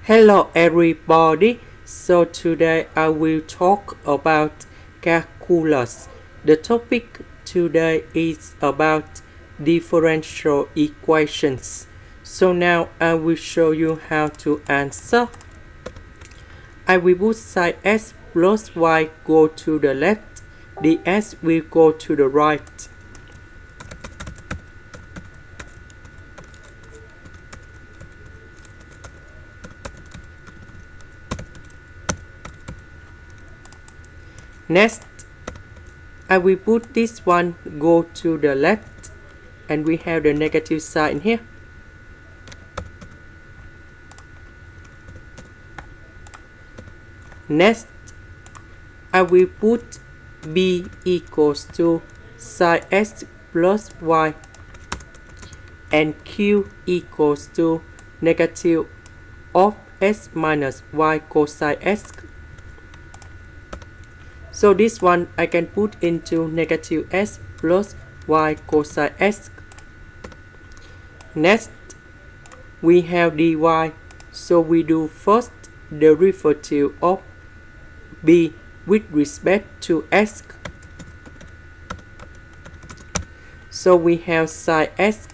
Hello everybody, so today I will talk about calculus. The topic today is about differential equations. So now I will show you how to answer. I will put sin x plus y go to the left, the x will go to the right. Next, I will put this one go to the left and we have the negative sign here. Next, I will put b equals to sin x plus y and q equals to negative of x minus y cosine x. So this one I can put into negative x plus y cosine x. Next, we have dy, so we do first derivative of b with respect to x. So we have sin x.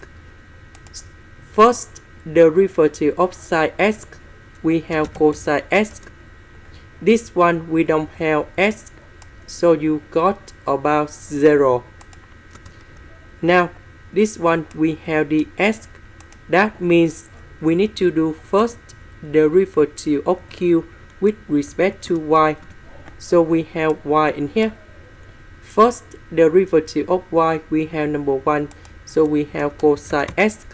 First derivative of sin x, we have cosine x. This one we don't have x, so you got about 0. Now this one we have the x. That means we need to do first derivative of q with respect to y. So we have y in here. First derivative of y we have number 1, so we have cosine x.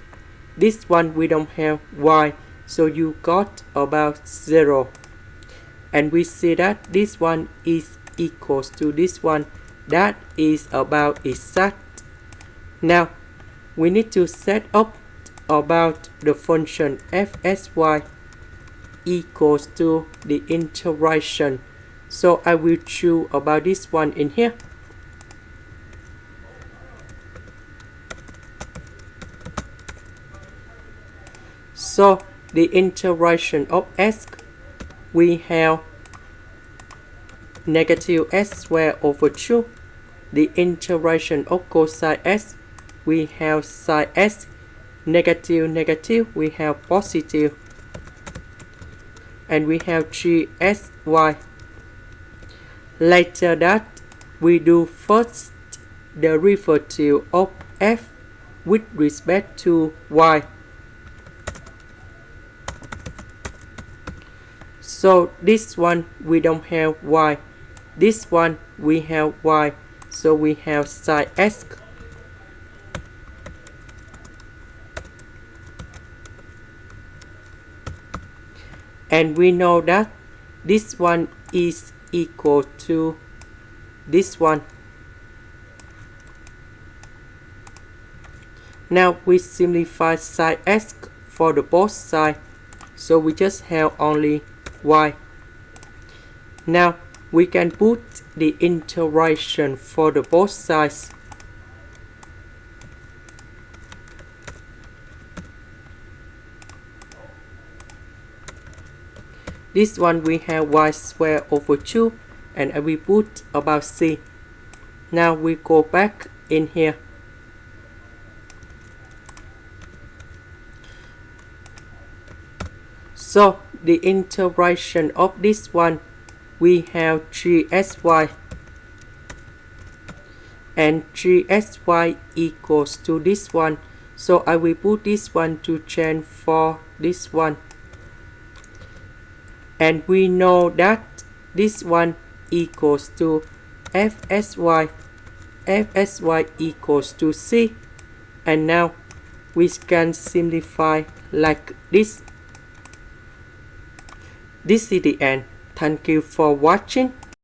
This one we don't have y, so you got about 0. And we see that this one is equals to this one, that is about exact. Now we need to set up about the function f(x,y) equals to the integration. So I will choose about this one in here. So the integration of x, we have negative x squared over 2. The integration of cosine x, we have sin x. Negative, negative, we have positive. And we have 3xy. Later that, we do first derivative of f with respect to y. So this one we don't have y. This one we have y. So we have sin x. And we know that this one is equal to this one. Now we simplify sin x for the both sides. So we just have only y. Now we can put the integration for the both sides. This one we have y squared over 2 and I will put about c. Now we go back in here. So the integration of this one, we have 3xy. And 3xy equals to this one. So I will put this one to change for this one. And we know that this one equals to f(x,y). f(x,y) equals to c. And now we can simplify like this. This is the end. Thank you for watching.